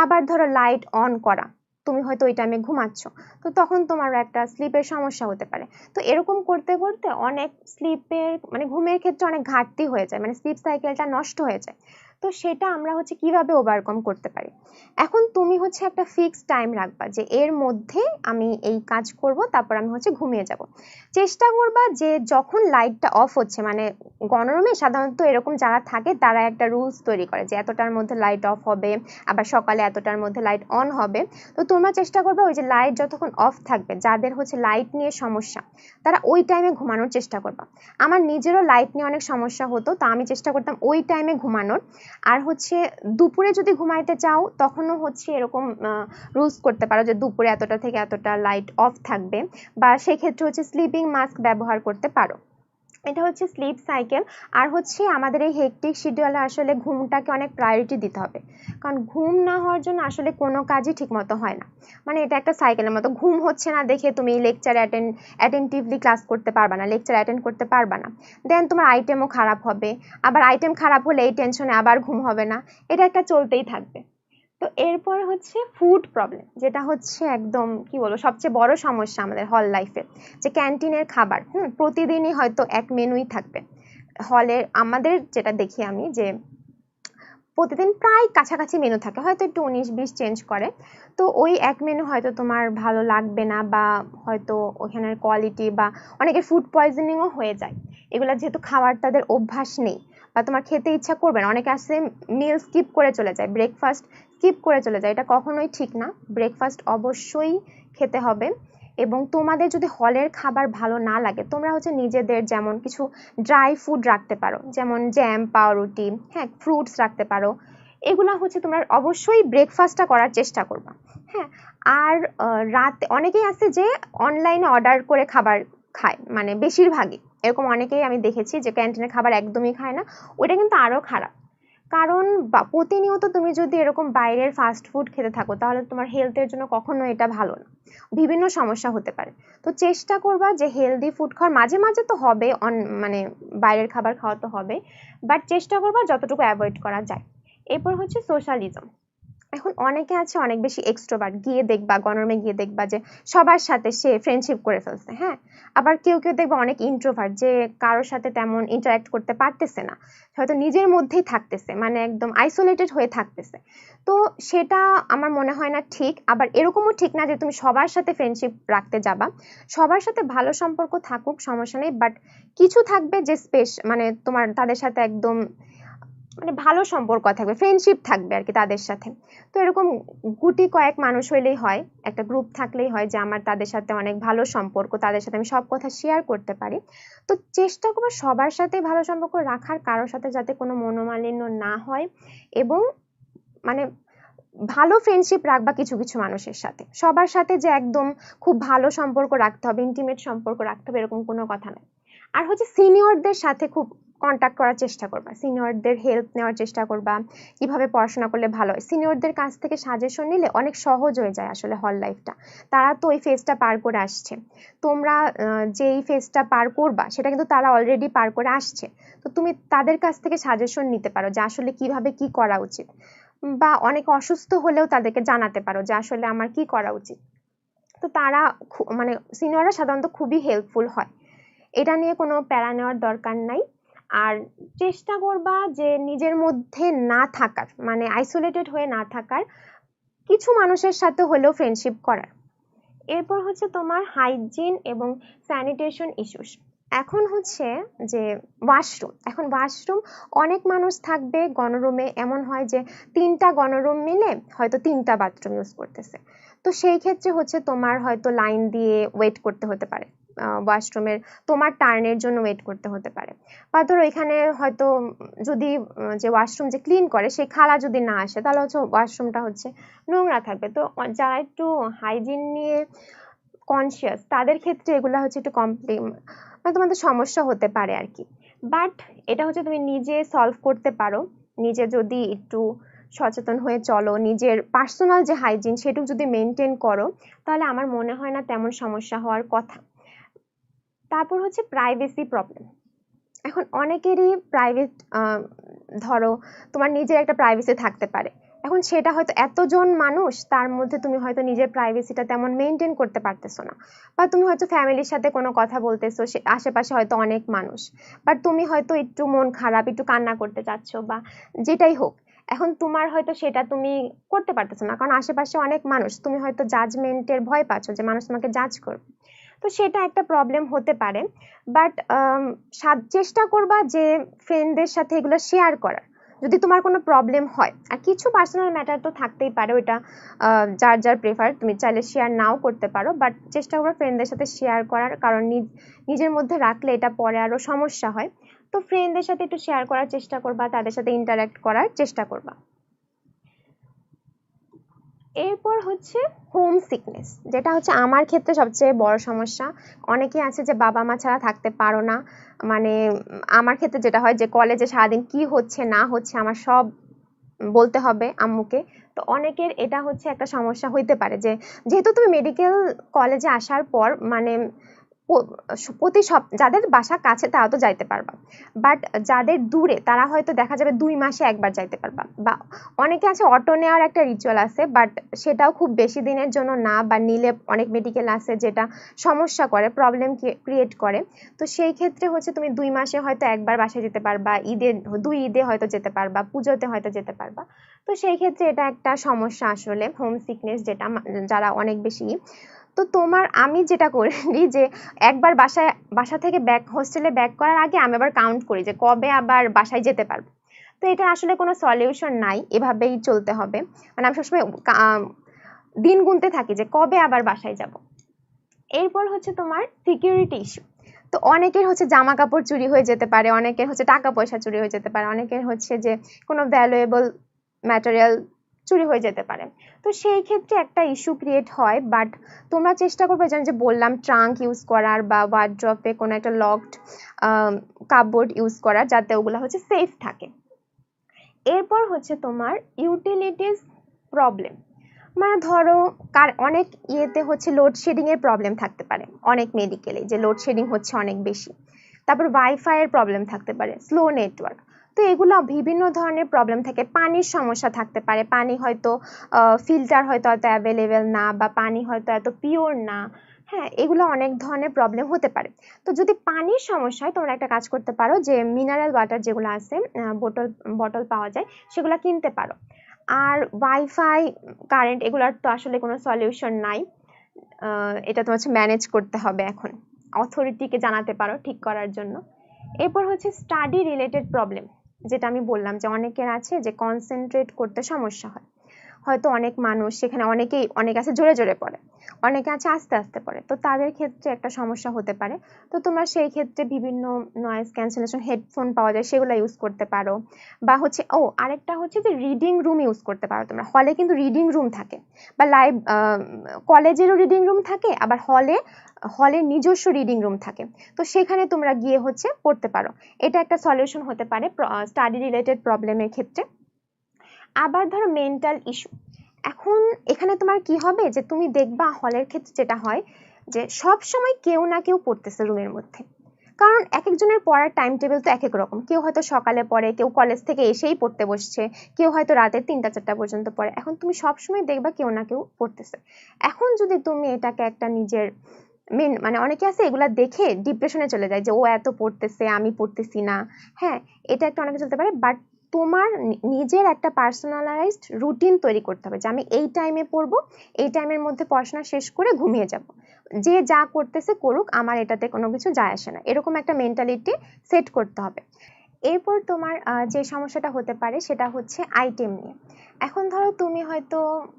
আবার ধরো লাইট অন করা, তুমি হয়তো ওই টাইমে ঘুমাচ্ছ, তো তখন তোমার একটা স্লিপের সমস্যা হতে পারে। তো এরকম করতে করতে অনেক স্লিপের মানে ঘুমের ক্ষেত্রে অনেক ঘাটতি হয়ে যায়, মানে স্লিপ সাইকেলটা নষ্ট হয়ে যায়। তো সেটা আমরা হচ্ছে কিভাবে ওভারকাম করতে পারি। এখন তুমি হচ্ছে একটা ফিক্সড টাইম রাখবা যে এর মধ্যে আমি এই কাজ করব, তারপর আমি হচ্ছে ঘুমিয়ে যাব। চেষ্টা করবা যে যখন লাইটটা অফ হচ্ছে, মানে গণরুমে সাধারণত এরকম যারা থাকে তারা একটা রুলস তৈরি করে যে এতটার মধ্যে লাইট অফ হবে, আবার সকালে এতটার মধ্যে লাইট অন হবে। তো তোমরা চেষ্টা করবে ওই যে লাইট যতক্ষণ অফ থাকবে, যাদের হচ্ছে লাইট নিয়ে সমস্যা তারা ওই টাইমে ঘুমানোর চেষ্টা করবা। আমার নিজেরও লাইট নিয়ে অনেক সমস্যা হতো, তো আমি চেষ্টা করতাম ওই টাইমে ঘুমানোর। আর হচ্ছে দুপুরে যদি ঘুমাইতে চাও তখনও হচ্ছে এরকম রুলস করতে পারো যে দুপুরে এতটা থেকে এতটা লাইট অফ থাকবে, বা সেক্ষেত্রে হচ্ছে স্লিপিং মাস্ক ব্যবহার করতে পারো। এটা হচ্ছে স্লিপ সাইকেল। আর হচ্ছে আমাদের এই হেক্টিক শিডিউলে আসলে ঘুমটাকে অনেক প্রায়োরিটি দিতে হবে, কারণ ঘুম না হওয়ার জন্য আসলে কোনো কাজই ঠিক মতো হয় না। মানে এটা একটা সাইকেলের মতো, ঘুম হচ্ছে না দেখে তুমি লেকচার অ্যাটেন্টিভলি ক্লাস করতে পারবা না, লেকচার অ্যাটেন্ড করতে পারবা না, দেন তোমার আইটেমও খারাপ হবে, আবার আইটেম খারাপ হলে এই টেনশনে আবার ঘুম হবে না, এটা একটা চলতেই থাকবে। তো এরপর হচ্ছে ফুড প্রবলেম, যেটা হচ্ছে একদম কি বলবো সবচেয়ে বড় সমস্যা আমাদের হল লাইফে, যে ক্যান্টিনের খাবার প্রতিদিনই হয়তো এক মেনুই থাকবে হলের। আমাদের যেটা দেখি আমি যে প্রতিদিন প্রায় কাছাকাছি মেনু থাকে, হয়তো একটু 19-20 চেঞ্জ করে। তো ওই এক মেনু হয়তো তোমার ভালো লাগবে না, বা হয়তো ওখানের কোয়ালিটি বা অনেকের ফুড পয়জনিংও হয়ে যায় এগুলা, যেহেতু খাবার তাদের অভ্যাস নেই বা তোমার খেতে ইচ্ছা করবে না। অনেকে আসে মিল স্কিপ করে চলে যায়, ব্রেকফাস্ট স্কিপ করে চলে যায়, এটা কখনোই ঠিক না। ব্রেকফাস্ট অবশ্যই খেতে হবে। এবং তোমাদের যদি হলের খাবার ভালো না লাগে, তোমরা হচ্ছে নিজেদের যেমন কিছু ড্রাই ফুড রাখতে পারো, যেমন জ্যাম, পাউরুটি, হ্যাঁ, ফ্রুটস রাখতে পারো। এগুলা হচ্ছে তোমরা অবশ্যই ব্রেকফাস্টটা করার চেষ্টা করবা। হ্যাঁ, আর রাতে অনেকেই আছে যে অনলাইনে অর্ডার করে খাবার খায়, মানে বেশিরভাগই এরকম অনেকেই আমি দেখেছি যে ক্যান্টিনের খাবার একদমই খায় না। ওইটা কিন্তু আরো খারাপ, কারণ প্রতিনিয়ত তুমি যদি এরকম বাইরের ফাস্ট ফুড খেতে থাকো তাহলে তোমার হেলথের জন্য কখনো এটা ভালো না, বিভিন্ন সমস্যা হতে পারে। তো চেষ্টা করবা যে হেলদি ফুড খাওয়ার, মাঝে মাঝে তো হবে মানে বাইরের খাবার খাওয়া তো হবে, বাট চেষ্টা করবা যতটুকু অ্যাভয়েড করা যায়। এরপর হচ্ছে সোশ্যালিজম। এখন অনেকে আছে অনেক বেশি এক্সট্রোভার্ট, গিয়ে দেখবা গণরুমে গিয়ে দেখবা যে সবার সাথে সে ফ্রেন্ডশিপ করে ফেলছে। হ্যাঁ, আবার কেউ কেউ দেখবা অনেক ইন্ট্রোভার্ট, যে কারোর সাথে তেমন ইন্টারাক্ট করতে পারতেছে না, হয়তো নিজের মধ্যেই থাকতেছে, মানে একদম আইসোলেটেড হয়ে থাকতেছে। তো সেটা আমার মনে হয় না ঠিক। আবার এরকমও ঠিক না যে তুমি সবার সাথে ফ্রেন্ডশিপ রাখতে যাবা, সবার সাথে ভালো সম্পর্ক থাকুক, সমস্যা নেই, বাট কিছু থাকবে যে মানে তোমার তাদের সাথে একদম মানে ভালো সম্পর্ক থাকবে, ফ্রেন্ডশিপ থাকবে আর কি তাদের সাথে। তো এরকম গুটি কয়েক মানুষ হইলেই হয়, একটা গ্রুপ থাকলেই হয় যে আমার তাদের সাথে অনেক ভালো সম্পর্ক, তাদের সাথে আমি সব কথা শেয়ার করতে পারি। তো চেষ্টা করবো সবার সাথে ভালো সম্পর্ক রাখার, কারোর সাথে যাতে কোনো মনোমালিন্য না হয়, এবং মানে ভালো ফ্রেন্ডশিপ রাখবা কিছু কিছু মানুষের সাথে, সবার সাথে যে একদম খুব ভালো সম্পর্ক রাখতে হবে, ইন্টিমেট সম্পর্ক রাখতে হবে, এরকম কোনো কথা নাই। আর হচ্ছে সিনিয়রদের সাথে খুব কন্ট্যাক্ট করার চেষ্টা করবা, সিনিয়রদের হেল্প নেওয়ার চেষ্টা করবা, কিভাবে পড়াশোনা করলে ভালো হয়। সিনিয়রদের কাছ থেকে সাজেশন নিলে অনেক সহজ হয়ে যায় আসলে হল লাইফটা, তারা তো ওই ফেজটা পার করে আসছে। তোমরা যেই ফেজটা পার করবা সেটা কিন্তু তারা অলরেডি পার করে আসছে। তো তুমি তাদের কাছ থেকে সাজেশন নিতে পারো যে আসলে কিভাবে কি করা উচিত, বা অনেক অসুস্থ হলেও তাদেরকে জানাতে পারো যে আসলে আমার কি করা উচিত। তো তারা মানে সিনিয়ররা সাধারণত খুবই হেল্পফুল হয়, এটা নিয়ে কোনো প্যারা নেওয়ার দরকার নাই। আর চেষ্টা করবা যে নিজের মধ্যে না থাকার, মানে আইসোলেটেড হয়ে না থাকার, কিছু মানুষের সাথে হলেও ফ্রেন্ডশিপ করার। এরপর হচ্ছে তোমার হাইজিন এবং স্যানিটেশন ইস্যুস। এখন হচ্ছে যে ওয়াশরুম, এখন ওয়াশরুম অনেক মানুষ থাকবে গণরুমে, এমন হয় যে 3টা গণরুম মিলে হয়তো 3টা বাথরুম ইউজ করতেছে। তো সেই ক্ষেত্রে হচ্ছে তোমার হয়তো লাইন দিয়ে ওয়েট করতে হতে পারে, ওয়াশরুমের তোমার টার্নের জন্য ওয়েট করতে হতে পারে। বা ধরো এখানে হয়তো যদি যে ওয়াশরুম যে ক্লিন করে সেই খালা যদি না আসে, তাহলে হচ্ছে ওয়াশরুমটা হচ্ছে নোংরা থাকবে। তো যারা একটু হাইজিন নিয়ে কনসিয়াস তাদের ক্ষেত্রে এগুলো হচ্ছে একটু মানে তোমাদের সমস্যা হতে পারে আর কি। বাট এটা হচ্ছে তুমি নিজে সলভ করতে পারো, নিজে যদি একটু সচেতন হয়ে চলো, নিজের পার্সোনাল যে হাইজিন সেটুকু যদি মেনটেন করো, তাহলে আমার মনে হয় না তেমন সমস্যা হওয়ার কথা। তারপর হচ্ছে প্রাইভেসি প্রবলেম। এখন অনেকেরই প্রাইভেট, ধরো তোমার নিজের একটা প্রাইভেসি থাকতে পারে, এখন সেটা হয়তো এতজন মানুষ, তার মধ্যে তুমি হয়তো নিজের প্রাইভেসিটা তেমন মেনটেন করতে পারতেছো না, বা তুমি হয়তো ফ্যামিলির সাথে কোনো কথা বলতেছো, সে আশেপাশে হয়তো অনেক মানুষ, বাট তুমি হয়তো একটু মন খারাপ, একটু কান্না করতে চাচ্ছ বা যেটাই হোক, এখন তোমার হয়তো সেটা তুমি করতে পারতেছো না, কারণ আশেপাশে অনেক মানুষ, তুমি হয়তো জাজমেন্টের ভয় পাচ্ছ যে মানুষ তোমাকে জাজ করবে। তো সেটা একটা প্রবলেম হতে পারে। বাট চেষ্টা করবা যে ফ্রেন্ডদের সাথে এগুলো শেয়ার করার, যদি তোমার কোনো প্রবলেম হয়। আর কিছু পার্সোনাল ম্যাটার তো থাকতেই পারে, ওইটা যার যার প্রেফার, তুমি চাইলে শেয়ার নাও করতে পারো, বাট চেষ্টা করো ফ্রেন্ডদের সাথে শেয়ার করার, কারণ নিজের মধ্যে রাখলে এটা পরে আরো সমস্যা হয়। তো ফ্রেন্ডদের সাথে একটু শেয়ার করার চেষ্টা করবা, তাদের সাথে ইন্টারাক্ট করার চেষ্টা করবা। এরপর হচ্ছে হোম সিকনেস, যেটা হচ্ছে আমার ক্ষেত্রে সবচেয়ে বড় সমস্যা। অনেকে আছে যে বাবা মা ছাড়া থাকতে পারো না, মানে আমার ক্ষেত্রে যেটা হয় যে কলেজে সারাদিন কি হচ্ছে না হচ্ছে আমার সব বলতে হবে আম্মুকে। তো অনেকের এটা হচ্ছে একটা সমস্যা হইতে পারে, যে যেহেতু তুমি মেডিকেল কলেজে আসার পর মানে প্রতি যাদের বাসা কাছে তারা তো যাইতে পারবা, বাট যাদের দূরে তারা হয়তো দেখা যাবে 2 মাসে একবার যাইতে পারবা। বা অনেকে আছে অটো নেওয়ার একটা রিচুয়াল আছে, বাট সেটাও খুব বেশি দিনের জন্য না, বা নিলে অনেক মেডিকেল আছে যেটা সমস্যা করে, প্রবলেম ক্রিয়েট করে। তো সেই ক্ষেত্রে হচ্ছে তুমি 2 মাসে হয়তো একবার বাসায় যেতে পারবা, ঈদে 2 ঈদে হয়তো যেতে পারবা, পুজোতে হয়তো যেতে পারবা। তো সেই ক্ষেত্রে এটা একটা সমস্যা আসলে, হোম সিকনেস, যেটা যারা অনেক বেশি। তো আমি যেটা করি যে একবার বাসা থেকে হোস্টেলে ব্যাক করার আগে আমি আবার কাউন্ট করি যে কবে আবার বাসায় যেতে পারবো। তো এটা আসলে কোনো সলিউশন নাই, এভাবেই চলতে হবে। মানে আমি সবসময় দিন গুনতে থাকি যে কবে আবার বাসায় যাব। এরপর হচ্ছে তোমার সিকিউরিটি ইস্যু। তো অনেকের হচ্ছে জামা কাপড় চুরি হয়ে যেতে পারে, অনেকের হচ্ছে টাকা পয়সা চুরি হয়ে যেতে পারে, অনেকের হচ্ছে যে কোনো ভ্যালুয়েবল ম্যাটেরিয়াল চুরি হয়ে যেতে পারে। তো সেই ক্ষেত্রে একটা ইস্যু ক্রিয়েট হয়, বাট তোমরা চেষ্টা করবে, যেন যে বললাম ট্রাঙ্ক ইউজ করার, বা ওয়ার্ড্রপে কোনো একটা লকড কাপবোর্ড ইউজ করার, যাতে ওগুলো হচ্ছে সেফ থাকে। এরপর হচ্ছে তোমার ইউটিলিটিস প্রবলেম। মানে ধরো অনেক ইয়েতে হচ্ছে লোডশেডিং এর প্রবলেম থাকতে পারে, অনেক মেডিকেলে যে লোডশেডিং হচ্ছে অনেক বেশি। তারপর ওয়াইফাই এর প্রবলেম থাকতে পারে, স্লো নেটওয়ার্ক। তো এগুলো বিভিন্ন ধরনের প্রবলেম থাকে। পানির সমস্যা থাকতে পারে, পানি হয়তো ফিল্টার হয়তো এত অ্যাভেলেবেল না, বা পানি হয়তো এত পিওর না। হ্যাঁ, এগুলো অনেক ধরনের প্রবলেম হতে পারে। তো যদি পানির সমস্যা হয়, তোমরা একটা কাজ করতে পারো, যে মিনারেল ওয়াটার যেগুলো আছে, বোতল বটল পাওয়া যায়, সেগুলো কিনতে পারো। আর ওয়াইফাই, কারেন্ট, এগুলোর তো আসলে কোনো সলিউশন নাই, এটা তো হচ্ছে ম্যানেজ করতে হবে, এখন অথরিটিকে জানাতে পারো ঠিক করার জন্য। এরপর হচ্ছে স্টাডি রিলেটেড প্রবলেম, যেটা আমি বললাম যে অনেকের আছে যে কনসেন্ট্রেট করতে সমস্যা হয়, হয়তো অনেক মানুষ সেখানে, অনেক আছে জোরে জোরে পড়ে, অনেকে আছে আস্তে আস্তে পড়ে, তো তাদের ক্ষেত্রে একটা সমস্যা হতে পারে। তো তোমরা সেই ক্ষেত্রে বিভিন্ন নয়েজ ক্যান্সেলেশন হেডফোন পাওয়া যায়, সেগুলো ইউজ করতে পারো। বা হচ্ছে আরেকটা হচ্ছে যে রিডিং রুম ইউজ করতে পারো তোমরা। হলে কিন্তু রিডিং রুম থাকে, বা কলেজেরও রিডিং রুম থাকে, আবার হলের নিজস্ব রিডিং রুম থাকে। তো সেখানে তোমরা গিয়ে হচ্ছে পড়তে পারো, এটা একটা সলিউশন হতে পারে স্টাডি রিলেটেড প্রবলেমের ক্ষেত্রে। আবার ধরো মেন্টাল ইস্যু, এখন এখানে তোমার কি হবে, যে তুমি দেখবা হলের ক্ষেত্রে যেটা হয়, যে সব সময় কেউ না কেউ পড়তেছে রুমের মধ্যে, কারণ এক একজনের পড়ার টাইম টেবিল তো এক এক রকম। কেউ হয়তো সকালে পড়ে, কেউ কলেজ থেকে এসেই পড়তে বসছে, কেউ হয়তো রাতের 3টা 4টা পর্যন্ত পড়ে। এখন তুমি সবসময় দেখবা কেউ না কেউ পড়তেছে। এখন যদি তুমি এটাকে একটা নিজের মানে অনেকে আছে এগুলা দেখে ডিপ্রেশনে চলে যায়, যে ও এত পড়তেছে, আমি পড়তেছি না। হ্যাঁ, এটা একটা অনেকে চলতে পারে, বাট তোমার নিজের একটা পার্সোনালাইজড রুটিন তৈরি করতে হবে, যে আমি এই টাইমে পড়বো, এই টাইমের মধ্যে পড়াশোনা শেষ করে ঘুমিয়ে যাব, যে যা করতেছে করুক, আমার এটাতে কোনো কিছু যায় আসে না, এরকম একটা মেন্টালিটি সেট করতে হবে। এরপর তোমার যে সমস্যাটা হতে পারে সেটা হচ্ছে আইটেম নিয়ে। এখন ধরো তুমি হয়তো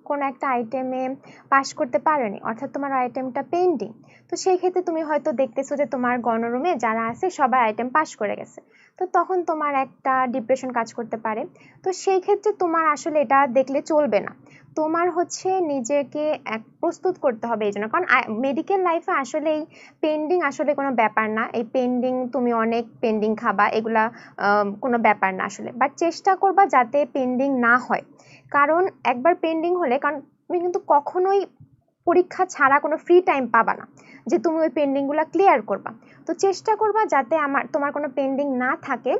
কোনো একটা আইটেমে পাশ করতে পারোনি, অর্থাৎ তোমার আইটেমটা পেন্ডিং। তো সেই ক্ষেত্রে তুমি হয়তো দেখতেছো যে তোমার গণরুমে যারা আছে সবাই আইটেম পাশ করে গেছে, তো তখন তোমার একটা ডিপ্রেশন কাজ করতে পারে। তো সেই ক্ষেত্রে তোমার আসলে এটা দেখলে চলবে না। তোমার হচ্ছে নিজেকে প্রস্তুত করতে হবে এই জন্য, কারণ মেডিকেল লাইফে আসলে এই পেন্ডিং আসলে কোনো ব্যাপার না। এই পেন্ডিং তুমি অনেক পেন্ডিং খাবা, এগুলা কোনো ব্যাপার না আসলে। বাট চেষ্টা করবা যাতে পেন্ডিং না হয়, কারণ একবার পেন্ডিং হলে, কারণ তুমি কিন্তু কখনোই পরীক্ষা ছাড়া কোনো ফ্রি টাইম পাবা না যে তুমি ওই পেন্ডিংগুলো ক্লিয়ার করবা। তো চেষ্টা করবা যাতে তোমার কোনো পেন্ডিং না থাকে,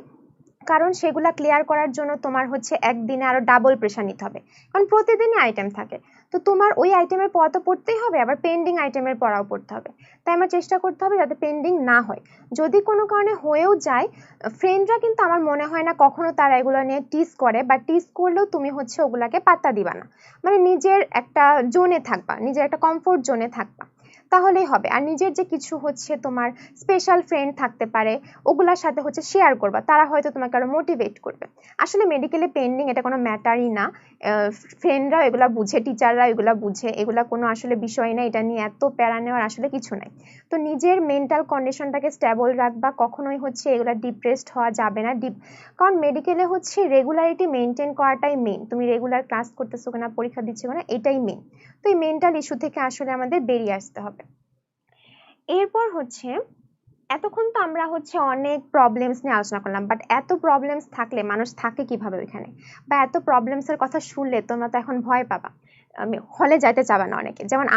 কারণ সেগুলা ক্লিয়ার করার জন্য তোমার হচ্ছে একদিনে আরো ডাবল প্রেশার নিতে হবে, কারণ প্রতিদিনই আইটেম থাকে। তো তোমার ওই আইটেমের পড়া তো পড়তেই হবে, আবার পেন্ডিং আইটেমের পড়াও পড়তে হবে। তাই আমার চেষ্টা করতে হবে যাতে পেন্ডিং না হয়। যদি কোনো কারণে হয়েও যায়, ফ্রেন্ডরা কিন্তু আমার মনে হয় না কখনো তারা এগুলো নিয়ে টিজ করে, বা টিজ করলেও তুমি হচ্ছে ওগুলাকে পাত্তা দিবা না, মানে নিজের একটা জোনে থাকবা, নিজের একটা কমফোর্ট জোনে থাকবা, তাহলেই হবে। আর নিজের যে কিছু হচ্ছে তোমার স্পেশাল ফ্রেন্ড থাকতে পারে, ওগুলার সাথে হচ্ছে শেয়ার করবা, তারা হয়তো তোমাকে আরো মোটিভেট করবে। আসলে মেডিকেলে পেন্ডিং এটা কোনো ম্যাটারই না, ফ্রেন্ডরা এগুলা বুঝে, টিচাররা এগুলা বুঝে, এগুলা কোনো আসলে বিষয় না, এটা নিয়ে এত প্যারা নেওয়ার আসলে কিছু নাই। তো নিজের মেন্টাল কন্ডিশনটাকে স্টেবল রাখবা, কখনোই হচ্ছে এগুলা ডিপ্রেসড হওয়া যাবে না। কারণ মেডিকেলে হচ্ছে রেগুলারিটি মেনটেন করাটাই মেন, তুমি রেগুলার ক্লাস করতেছো কিনা, পরীক্ষা দিচ্ছ কিনা, এটাই মেন। তো এই মেন্টাল ইস্যু থেকে আসলে আমাদের বেরিয়ে আসতে হবে। এরপর হচ্ছে এতক্ষণ তো আমরা হচ্ছে অনেক প্রবলেমস নিয়ে আলোচনা করলাম, বাট এত প্রবলেমস থাকলে মানুষ থাকে কিভাবে ওইখানে, বা এত প্রবলেমস এর কথা শুনলে তোমরা তো এখন ভয় পাবা, হলে যাইতে চাবা না অনেকে, যেমন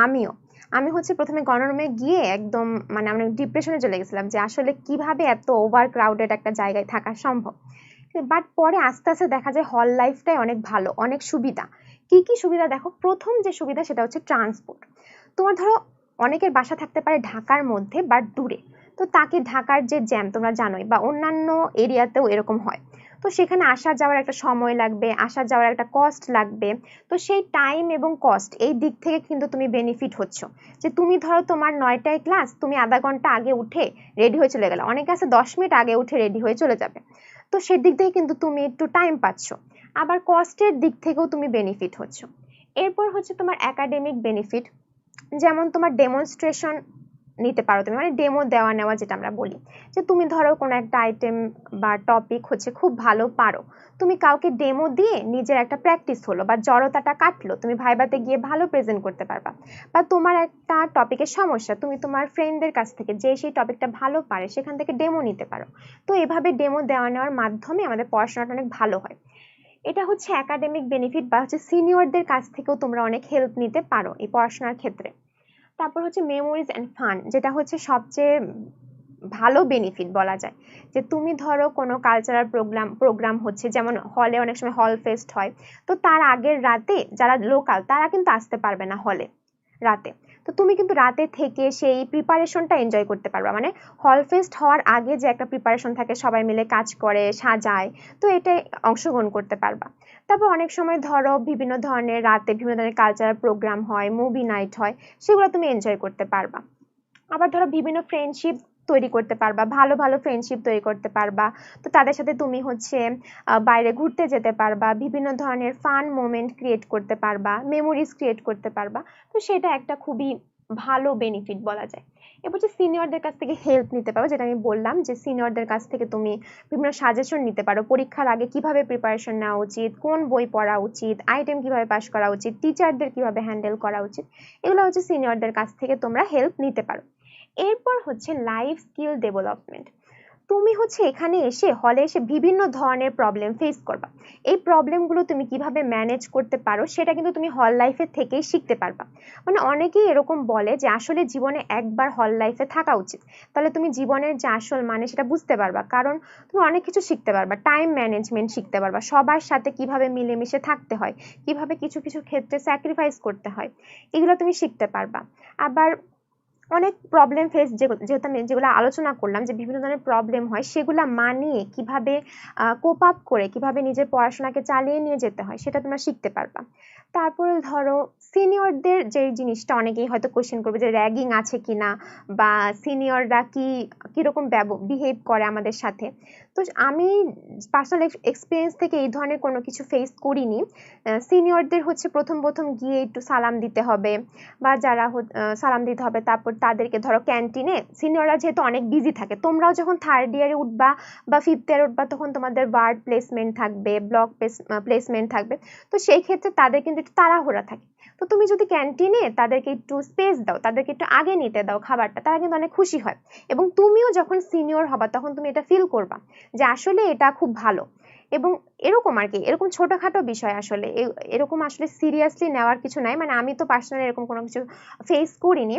আমি হচ্ছে প্রথমে গণরুমে গিয়ে একদম মানে আমি ডিপ্রেশনে চলে গেছিলাম যে আসলে কিভাবে এত ওভার ক্রাউডেড একটা জায়গায় থাকা সম্ভব। বাট পরে আস্তে আস্তে দেখা যায় হল লাইফটাই অনেক ভালো, অনেক সুবিধা। কি কি সুবিধা দেখো, প্রথম যে সুবিধা সেটা হচ্ছে ট্রান্সপোর্ট। তোমার ধরো অনেকের বাসা থাকতে পারে ঢাকার মধ্যে বাট দূরে, তো তাকে ঢাকার যে জ্যাম তোমরা জানোই, বা অন্যান্য এরিয়াতেও এরকম হয়, তো সেখানে আসা যাওয়ার একটা সময় লাগবে, আসা যাওয়ার একটা কস্ট লাগবে। তো সেই টাইম এবং কস্ট এই দিক থেকে কিন্তু তুমি বেনিফিট হচ্ছ, যে তুমি ধরো তোমার 9টায় ক্লাস, তুমি আধা ঘন্টা আগে উঠে রেডি হয়ে চলে গেলে, অনেকে আছে 10 মিনিট আগে উঠে রেডি হয়ে চলে যাবে, তো সেদিক থেকে কিন্তু তুমি একটু টাইম পাচ্ছ, আবার কস্টের দিক থেকেও তুমি বেনিফিট হচ্ছ। এরপর হচ্ছে তোমার একাডেমিক বেনিফিট, যেমন তোমার ডেমনস্ট্রেশন নিতে পারো তুমি, মানে ডেমো দেওয়া নেওয়া যেটা আমরা বলি, যে তুমি ধরো কোনো একটা আইটেম বা টপিক হচ্ছে খুব ভালো পারো, তুমি কাউকে ডেমো দিয়ে নিজের একটা প্র্যাকটিস হলো বা জড়তাটা কাটলো, তুমি ভাইভাতে গিয়ে ভালো প্রেজেন্ট করতে পারবা। বা তোমার একটা টপিকের সমস্যা, তুমি তোমার ফ্রেন্ডদের কাছ থেকে যে সেই টপিকটা ভালো পারে সেখান থেকে ডেমো নিতে পারো। তো এভাবে ডেমো দেওয়া নেওয়ার মাধ্যমে আমাদের পড়াশোনাটা অনেক ভালো হয়। এটা হচ্ছে একাডেমিক বেনিফিট, বা হচ্ছে সিনিয়রদের কাছ থেকেও তোমরা অনেক হেল্প নিতে পারো এই পড়াশোনার ক্ষেত্রে। তারপর হচ্ছে মেমোরিজ অ্যান্ড ফান, যেটা হচ্ছে সবচেয়ে ভালো বেনিফিট বলা যায়, যে তুমি ধরো কোনো কালচারাল প্রোগ্রাম হচ্ছে, যেমন হলে অনেক সময় হল ফেস্ট হয়, তো তার আগের রাতে যারা লোকাল তারা কিন্তু আসতে পারবে না হলে রাতে, তো তুমি কিন্তু রাতে থেকে সেই প্রিপারেশনটা এনজয় করতে পারবা, মানে হল ফেস্ট হওয়ার আগে যে একটা প্রিপারেশন থাকে, সবাই মিলে কাজ করে সাজায়, তো এটাই অংশগ্রহণ করতে পারবা। তারপর অনেক সময় ধরো বিভিন্ন ধরনের রাতে বিভিন্ন ধরনের কালচারাল প্রোগ্রাম হয়, মুভি নাইট হয়, সেগুলো তুমি এনজয় করতে পারবা। আবার ধরো বিভিন্ন ফ্রেন্ডশিপ তৈরি করতে পারবা, ভালো ভালো ফ্রেন্ডশিপ তৈরি করতে পারবা, তো তাদের সাথে তুমি হচ্ছে বাইরে ঘুরতে যেতে পারবা, বিভিন্ন ধরনের ফান মোমেন্ট ক্রিয়েট করতে পারবা, মেমোরিজ ক্রিয়েট করতে পারবা। তো সেটা একটা খুবই ভালো বেনিফিট বলা যায়। এরপর যে সিনিয়রদের কাছ থেকে হেল্প নিতে পারো, যেটা আমি বললাম যে সিনিয়রদের কাছ থেকে তুমি বিভিন্ন সাজেশন নিতে পারো, পরীক্ষার আগে কিভাবে প্রিপারেশন নেওয়া উচিত, কোন বই পড়া উচিত, আইটেম কিভাবে পাস করা উচিত, টিচারদের কিভাবে হ্যান্ডেল করা উচিত, এগুলো হচ্ছে সিনিয়রদের কাছ থেকে তোমরা হেল্প নিতে পারো। এরপর হচ্ছে লাইফ স্কিল ডেভেলপমেন্ট। তুমি হচ্ছে এখানে এসে হলে এসে বিভিন্ন ধরনের প্রবলেম ফেস করবা, এই প্রবলেমগুলো তুমি কিভাবে ম্যানেজ করতে পারো সেটা কিন্তু তুমি হল লাইফে থেকেই শিখতে পারবা। মানে অনেকেই এরকম বলে যে আসলে জীবনে একবার হল লাইফে থাকা উচিত, তাহলে তুমি জীবনের যে আসল মানে সেটা বুঝতে পারবা, কারণ তুমি অনেক কিছু শিখতে পারবা, টাইম ম্যানেজমেন্ট শিখতে পারবা, সবার সাথে কিভাবে মিলেমিশে থাকতে হয়, কিভাবে কিছু কিছু ক্ষেত্রে স্যাক্রিফাইস করতে হয়, এগুলো তুমি শিখতে পারবা। আবার অনেক প্রবলেম ফেস, যেহেতু আমি যেগুলো আলোচনা করলাম যে বিভিন্ন ধরনের প্রবলেম হয়, সেগুলা মানিয়ে কিভাবে কোপ আপ করে কিভাবে নিজের পড়াশোনাকে চালিয়ে নিয়ে যেতে হয় সেটা তোমরা শিখতে পারবা। তারপরে ধরো সিনিয়রদের যে জিনিসটা অনেকেই হয়তো কোশ্চেন করবে যে র্যাগিং আছে কিনা, বা সিনিয়ররা কিরকম বিহেভ করে আমাদের সাথে। তো আমি পার্সোনাল এক্সপিরিয়েন্স থেকে এই ধরনের কোনো কিছু ফেস করিনি। সিনিয়রদের হচ্ছে প্রথম প্রথম গিয়ে একটু সালাম দিতে হবে, বা যারা সালাম দিতে হবে, তারপর তাদেরকে ধরো ক্যান্টিনে সিনিয়ররা যেহেতু অনেক বিজি থাকে, তোমরাও যখন 3rd ইয়ারে উঠবা বা 5th ইয়ারে উঠবা তখন তোমাদের ওয়ার্ড প্লেসমেন্ট থাকবে, ব্লক প্লেসমেন্ট থাকবে। তো সেই ক্ষেত্রে তাদের কিন্তু একটু তাড়াহুড়া থাকে। তো তুমি যদি ক্যান্টিনে তাদেরকে একটু স্পেস দাও, তাদেরকে একটু আগে নিতে দাও খাবারটা, তারা কিন্তু অনেক খুশি হয়। এবং তুমিও যখন সিনিয়র হবা তখন তুমি এটা ফিল করবা যে আসলে এটা খুব ভালো। এবং এরকম আর কি, এরকম ছোটখাটো বিষয় আসলে, এরকম আসলে সিরিয়াসলি নেওয়ার কিছু নাই। মানে আমি তো পার্সোনালি এরকম কোনো কিছু ফেস করিনি,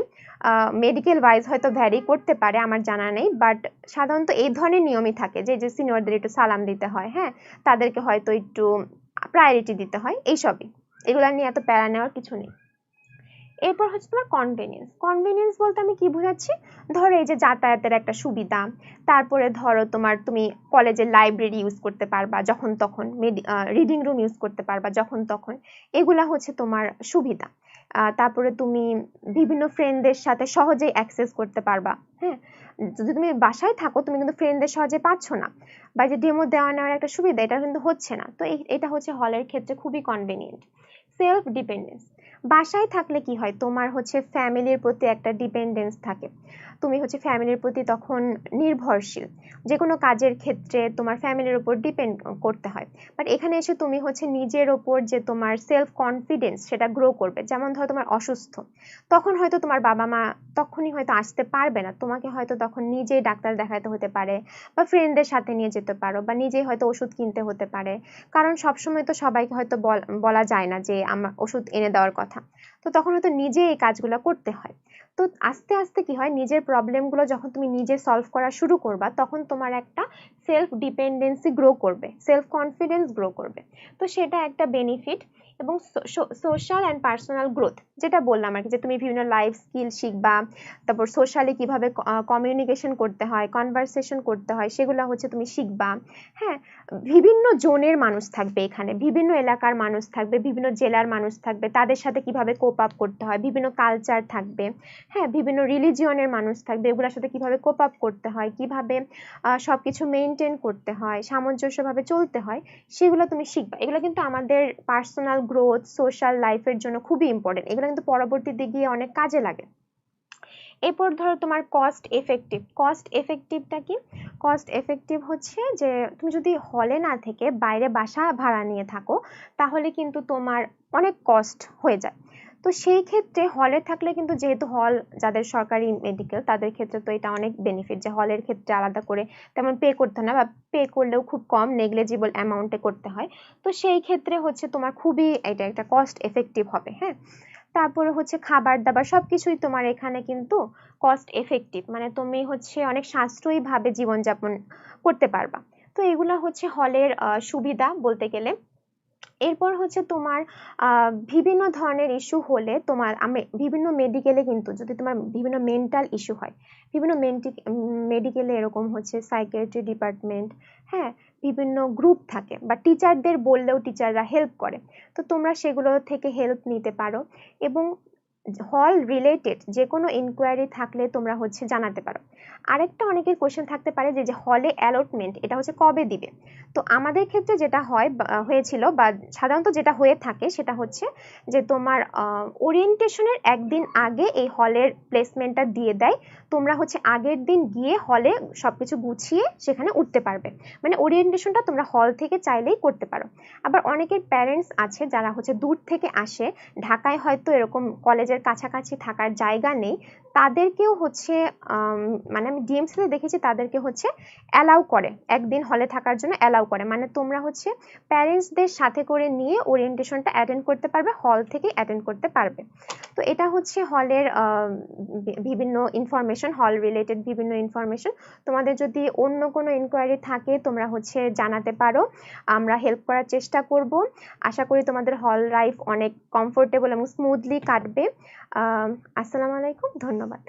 মেডিকেল ওয়াইজ হয়তো ভ্যারি করতে পারে, আমার জানা নেই, বাট সাধারণত এই ধরনের নিয়মই থাকে যে সিনিয়রদের একটু সালাম দিতে হয়, হ্যাঁ, তাদেরকে হয়তো একটু প্রায়োরিটি দিতে হয়, এইসবই। এগুলা নিয়ে এত প্যারা নেওয়ার কিছু নেই। এরপর হচ্ছে তোমার কনভেনিয়েন্স। কনভেনিয়েন্স বলতে আমি কি বোঝাচ্ছি, ধরো এই যে যাতায়াতের একটা সুবিধা, তারপরে ধরো তুমি কলেজের লাইব্রেরি ইউজ করতে পারবা যখন তখন, রিডিং রুম ইউজ করতে পারবা যখন তখন, এগুলা হচ্ছে তোমার সুবিধা। তারপরে তুমি বিভিন্ন ফ্রেন্ডদের সাথে সহজেই অ্যাক্সেস করতে পারবা, হ্যাঁ, যদি তুমি বাসায় থাকো তুমি কিন্তু ফ্রেন্ডদের সহজে পাচ্ছ না, বা যে ডেমো দেওয়া নেওয়ার একটা সুবিধা এটা কিন্তু হচ্ছে না। তো এটা হচ্ছে হলের ক্ষেত্রে খুবই কনভেনিয়েন্ট। সেলফ ডিপেন্ডেন্স, বাসায় থাকলে কি হয়, তোমার হচ্ছে ফ্যামিলির প্রতি একটা ডিপেন্ডেন্স থাকে, তুমি হচ্ছে ফ্যামিলির প্রতি তখন নির্ভরশীল, যে কোনো কাজের ক্ষেত্রে তোমার ফ্যামিলির উপর ডিপেন্ড করতে হয়। বাট এখানে এসে তুমি হচ্ছে নিজের ওপর যে তোমার সেলফ কনফিডেন্স সেটা গ্রো করবে। যেমন ধরো তোমার অসুস্থ, তখন হয়তো তোমার বাবা মা তখনই হয়তো আসতে পারবে না, তোমাকে হয়তো তখন নিজেই ডাক্তার দেখাতে হতে পারে, বা ফ্রেন্ডদের সাথে নিয়ে যেতে পারো, বা নিজেই হয়তো ওষুধ কিনতে হতে পারে, কারণ সবসময় তো সবাইকে হয়তো বলা যায় না যে আমার ওষুধ এনে দেওয়ার কথা। তো তখন হয়তো নিজে এই কাজগুলো করতে হয়। তো আস্তে আস্তে কি হয়, নিজের প্রবলেমগুলো যখন তুমি নিজে সলভ করা শুরু করবা তখন তোমার একটা সেলফ ডিপেন্ডেন্সি গ্রো করবে, সেলফ কনফিডেন্স গ্রো করবে। তো সেটা একটা বেনিফিট। এবং সোশ্যাল অ্যান্ড পার্সোনাল গ্রোথ, যেটা বললাম আর কি, যে তুমি বিভিন্ন লাইফ স্কিল শিখবা, তারপর সোশ্যালি কিভাবে কমিউনিকেশন করতে হয়, কনভারসেশন করতে হয়, সেগুলো হচ্ছে তুমি শিখবা। হ্যাঁ, বিভিন্ন জোনের মানুষ থাকবে এখানে, বিভিন্ন এলাকার মানুষ থাকবে, বিভিন্ন জেলার মানুষ থাকবে, তাদের সাথে কিভাবে কোপ আপ করতে হয়, বিভিন্ন কালচার থাকবে, হ্যাঁ, বিভিন্ন রিলিজিয়নের মানুষ থাকবে, এগুলোর সাথে কিভাবে কোপ আপ করতে হয়, কিভাবে সবকিছু মেনটেন করতে হয়, সামঞ্জস্যভাবে চলতে হয়, সেগুলো তুমি শিখবা। এগুলো কিন্তু আমাদের পার্সোনাল গ্রোথ, সোশ্যাল লাইফের জন্য খুবই ইম্পর্টেন্ট, এগুলো কিন্তু পরবর্তীতে গিয়ে অনেক কাজে লাগে। এরপর ধরো তোমার কস্ট এফেক্টিভ। কস্ট এফেক্টিভটা কি, কস্ট এফেক্টিভ হচ্ছে যে তুমি যদি হলে না থেকে বাইরে বাসা ভাড়া নিয়ে থাকো তাহলে কিন্তু তোমার অনেক কস্ট হয়ে যায়। তো সেই ক্ষেত্রে হলে থাকলে কিন্তু, যেহেতু হল যাদের সরকারি মেডিকেল তাদের ক্ষেত্রে তো এটা অনেক বেনিফিট, যে হলের ক্ষেত্রে আলাদা করে তেমন পে করতে হয় না, বা পে করলেও খুব কম নেগলিজিবল অ্যামাউন্টে করতে হয়। তো সেই ক্ষেত্রে হচ্ছে তোমার খুবই এটা একটা কস্ট এফেক্টিভ হবে। হ্যাঁ, তারপরে হচ্ছে খাবার দাবার সবকিছুই তোমার এখানে কিন্তু কস্ট এফেক্টিভ, মানে তুমি হচ্ছে অনেক সাশ্রয়ী ভাবে জীবনযাপন করতে পারবা। তো এগুলা হচ্ছে হলের সুবিধা বলতে গেলে। এরপর হচ্ছে তোমার বিভিন্ন ধরনের ইস্যু হলে তোমার বিভিন্ন মেডিকেলে কিন্তু যদি তোমার বিভিন্ন মেন্টাল ইস্যু হয়, বিভিন্ন মেডিকেলে এরকম হচ্ছে সাইকিয়াট্রি ডিপার্টমেন্ট, হ্যাঁ, বিভিন্ন গ্রুপ থাকে, বা টিচারদের বললেও টিচাররা হেল্প করে। তো তোমরা সেগুলো থেকে হেল্প নিতে পারো। এবং হল রিলেটেড যে কোনো ইনকোয়ারি থাকলে তোমরা হচ্ছে জানাতে পারো। আরেকটা অনেকের কোশ্চেন থাকতে পারে যে হলে অ্যালটমেন্ট এটা হচ্ছে কবে দিবে। তো আমাদের ক্ষেত্রে যেটা হয় হয়েছিল, বা সাধারণত যেটা হয়ে থাকে সেটা হচ্ছে যে তোমার ওরিয়েন্টেশনের একদিন আগে এই হলের প্লেসমেন্টটা দিয়ে দেয়, তোমরা হচ্ছে আগের দিন গিয়ে হলে সবকিছু গুছিয়ে সেখানে উঠতে পারবে। মানে ওরিয়েন্টেশনটা তোমরা হল থেকে চাইলেই করতে পারো। আবার অনেকের প্যারেন্টস আছে যারা হচ্ছে দূর থেকে আসে, ঢাকায় হয়তো এরকম কলেজের কাছাকাছি থাকার জায়গা নেই, তাদেরকেও হচ্ছে মানে আমি ডিএমসিতে দেখেছি তাদেরকে হচ্ছে অ্যালাউ করে, একদিন হলে থাকার জন্য অ্যালাউ করে। মানে তোমরা হচ্ছে প্যারেন্টসদের সাথে করে নিয়ে ওরিয়েন্টেশনটা অ্যাটেন্ড করতে পারবে, হল থেকে অ্যাটেন্ড করতে পারবে। তো এটা হচ্ছে হলের বিভিন্ন ইনফরমেশন, হল রিলেটেড বিভিন্ন ইনফরমেশন। তোমাদের যদি অন্য কোনো ইনকোয়ারি থাকে তোমরা হচ্ছে জানাতে পারো, আমরা হেল্প করার চেষ্টা করব। আশা করি তোমাদের হল লাইফ অনেক কমফোর্টেবল এবং স্মুথলি কাটবে। আসসালামু আলাইকুম, ধন্যবাদ।